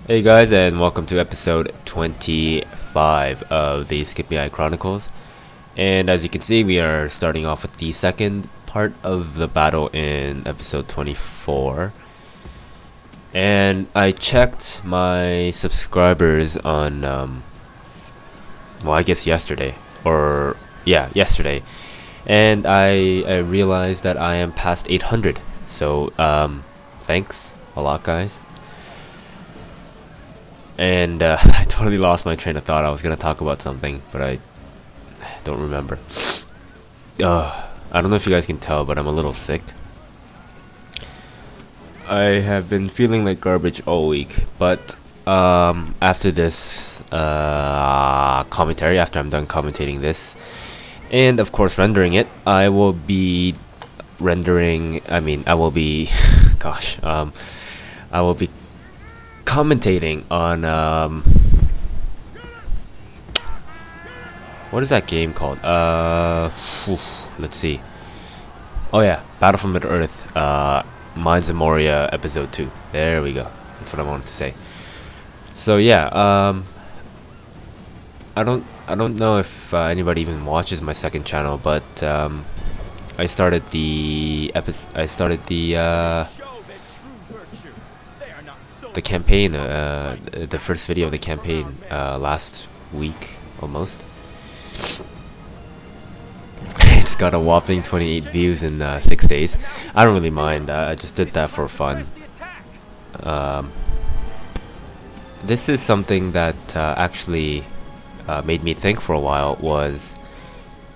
Hey guys, and welcome to episode 25 of the Scipii Chronicles. And as you can see, we are starting off with the second part of the battle in episode 24. And I checked my subscribers on, well, I guess yesterday. Or, yeah, yesterday. And I realized that I am past 800. So, thanks a lot, guys. And I totally lost my train of thought. I was gonna talk about something, but I don't remember. I don't know if you guys can tell, but I'm a little sick. I have been feeling like garbage all week, but after this commentary, after I'm done commentating this, and of course rendering it, I will be rendering. I will be, gosh, I will be commentating on what is that game called? Let's see. Oh yeah, Battle for Middle Earth, Mines of Moria episode 2. There we go. That's what I wanted to say. So yeah, I don't know if anybody even watches my second channel, but I started the campaign, the first video of the campaign last week almost. It's got a whopping 28 views in 6 days. I don't really mind. I just did that for fun. This is something that actually made me think for a while. Was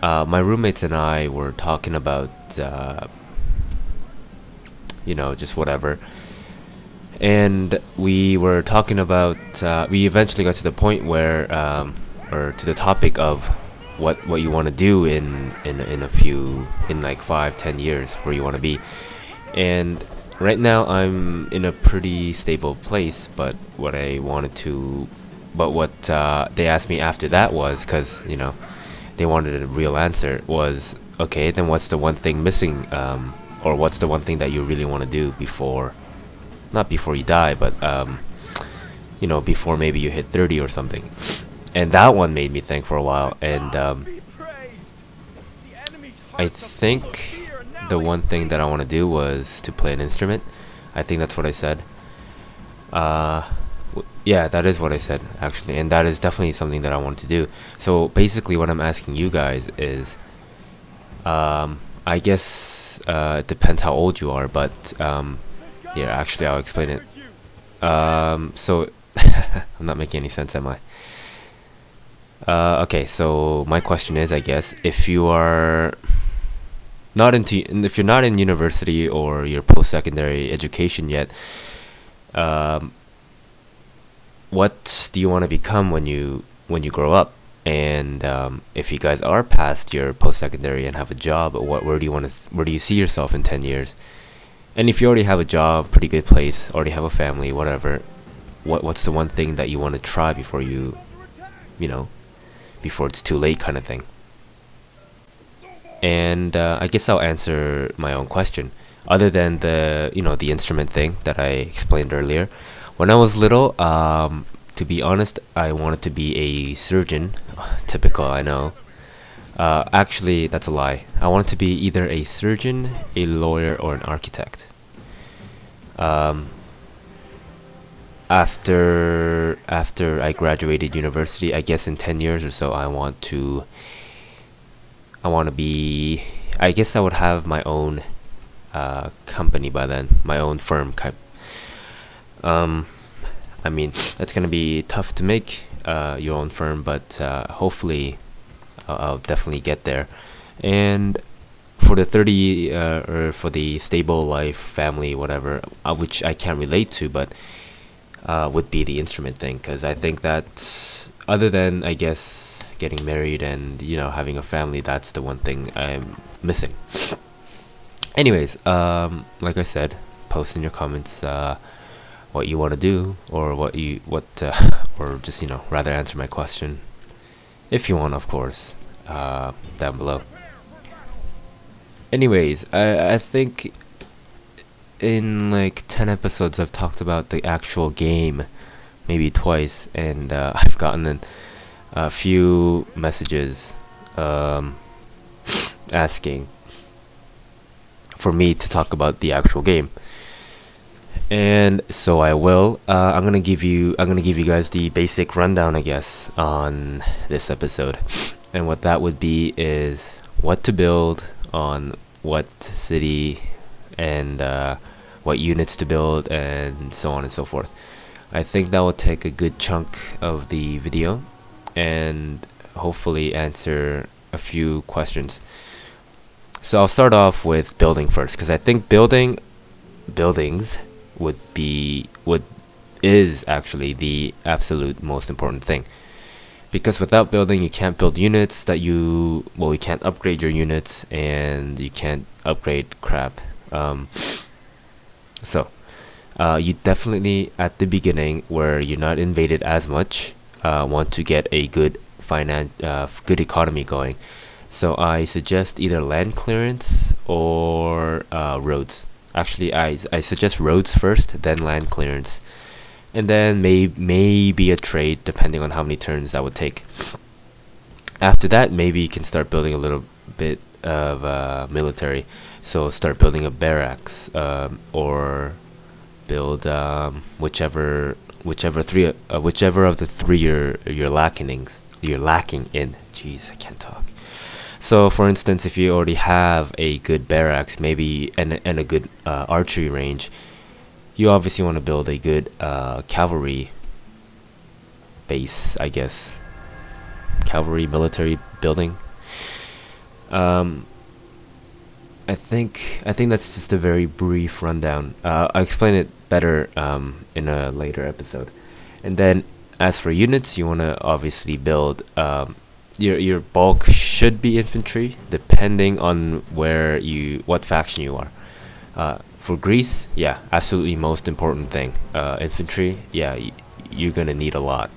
my roommates and I were talking about just whatever. And we were talking about, we eventually got to the point where, or to the topic of what you want to do in like 5-10 years, where you want to be. And right now I'm in a pretty stable place, but what they asked me after that was, because they wanted a real answer, was, okay, then what's the one thing missing, or what's the one thing that you really want to do before, not before you die, but before maybe you hit 30 or something. And that one made me think for a while. And I think the one thing that I want to do was to play an instrument. I think that's what I said. Yeah, that is what I said actually, and that is definitely something that I want to do. So basically what I'm asking you guys is, I guess it depends how old you are, but yeah, actually I'll explain it. So I'm not making any sense, am I? Okay, so my question is, I guess, if you are if you're not in university or your post-secondary education yet, what do you want to become when you grow up? And if you guys are past your post-secondary and have a job, where do you see yourself in 10 years? And if you already have a job, pretty good place, already have a family, whatever, what's the one thing that you want to try before before it's too late, kind of thing? And I guess I'll answer my own question. Other than the the instrument thing that I explained earlier, when I was little, to be honest, I wanted to be a surgeon. Typical, I know. Actually, that's a lie. I wanted to be either a surgeon, a lawyer, or an architect. After I graduated university, I guess in 10 years or so, I want to be, I guess I would have my own company by then, my own firm type. I mean, that's gonna be tough to make your own firm, but hopefully I'll definitely get there. And for the 30 or for the stable life, family, whatever, which I can't relate to, but would be the instrument thing, because I think that, other than, I guess, getting married and having a family, that's the one thing I'm missing. Anyways, like I said, post in your comments what you want to do, or or just rather answer my question if you want, of course, down below. Anyways, I think in like 10 episodes I've talked about the actual game maybe twice, and I've gotten a few messages asking for me to talk about the actual game. And so I will. I'm gonna give you guys the basic rundown, I guess, on this episode. And what that would be is what to build on what city, and what units to build, and so on and so forth. I think that will take a good chunk of the video and hopefully answer a few questions. So I'll start off with building first, because I think buildings is actually the absolute most important thing. Because without building, you can't build units that you can't upgrade your units, and you can't upgrade crap. So you definitely, at the beginning where you're not invaded as much, want to get a good good economy going. So I suggest either land clearance or roads. Actually, I suggest roads first, then land clearance, and then maybe a trade, depending on how many turns that would take. After that, maybe you can start building a little bit of military. So start building a barracks, or build whichever of the three you're lacking in. Jeez, I can't talk. So for instance, if you already have a good barracks, maybe and a good archery range, you obviously want to build a good cavalry base, I guess. Cavalry military building. I think that's just a very brief rundown. I'll explain it better in a later episode. And then as for units, you want to obviously build your bulk should be infantry, depending on what faction you are. For Greece, yeah, absolutely most important thing. Infantry, yeah, you're gonna need a lot.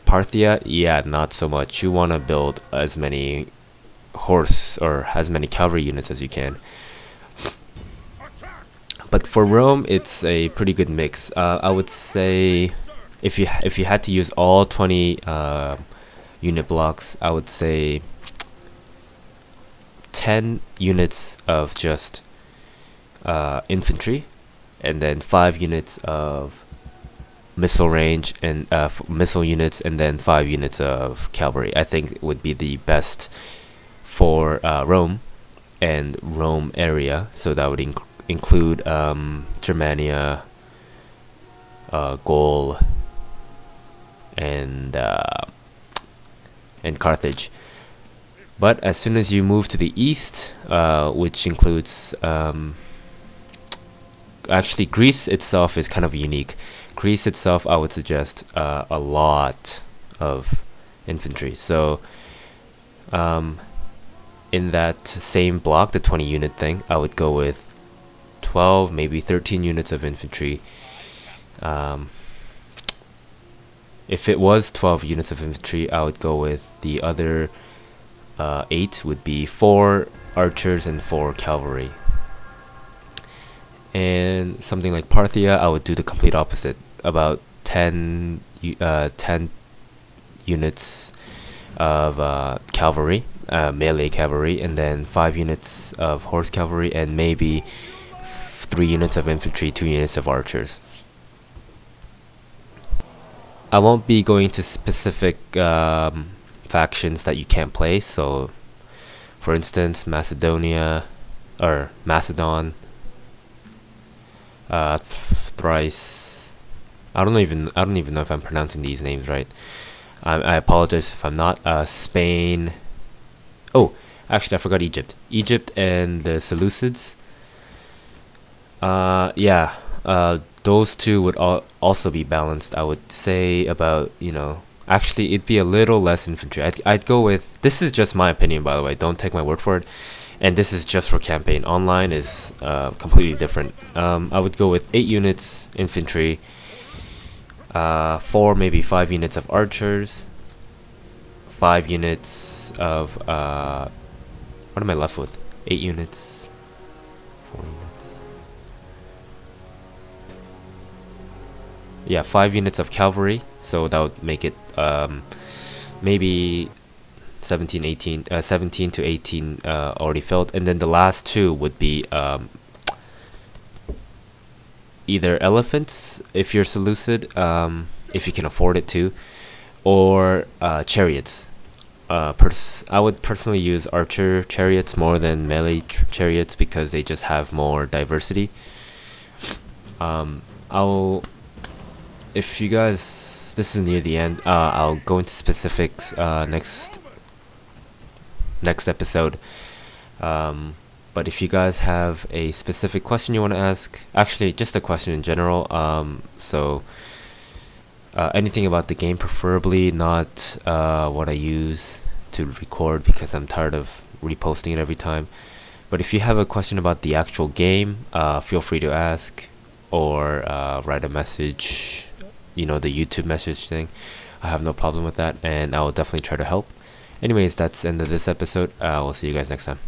Parthia, yeah, not so much. You want to build as many horse or as many cavalry units as you can. But for Rome, it's a pretty good mix. I would say if you had to use all 20 unit blocks, I would say 10 units of just infantry, and then 5 units of missile range and missile units, and then 5 units of cavalry. I think it would be the best for Rome and Rome area. So that would include Germania, Gaul, and Carthage. But as soon as you move to the east, which includes actually Greece itself is kind of unique. Greece itself, I would suggest a lot of infantry. So in that same block, the 20 unit thing, I would go with 12, maybe 13 units of infantry. If it was 12 units of infantry, I would go with the other 8 would be 4 archers and 4 cavalry. And something like Parthia, I would do the complete opposite. About 10 units of cavalry, melee cavalry, and then 5 units of horse cavalry, and maybe 3 units of infantry, 2 units of archers. I won't be going to specific factions that you can't play. So for instance, Macedonia or Macedon, thrice, I don't even know if I'm pronouncing these names right. I apologize if I'm not. Spain. Oh, actually I forgot Egypt and the Seleucids. Yeah, those two would also be balanced. I would say about, actually it'd be a little less infantry. I'd go with, this is just my opinion, by the way, don't take my word for it, and this is just for campaign. Online is completely different. I would go with 8 units infantry, 4 maybe 5 units of archers, 5 units of what am I left with? 8 units, 4 units. yeah, 5 units of cavalry, so that would make it maybe 17 to 18 already filled, and then the last 2 would be either elephants if you're Seleucid, if you can afford it too, or chariots. I would personally use archer chariots more than melee chariots because they just have more diversity. If you guys, this is near the end, I'll go into specifics next episode. But if you guys have a specific question you want to ask, actually just a question in general, anything about the game preferably, not what I use to record because I'm tired of reposting it every time. But if you have a question about the actual game, feel free to ask, or write a message, the YouTube message thing. I have no problem with that, and I will definitely try to help. Anyways, that's the end of this episode. We'll see you guys next time.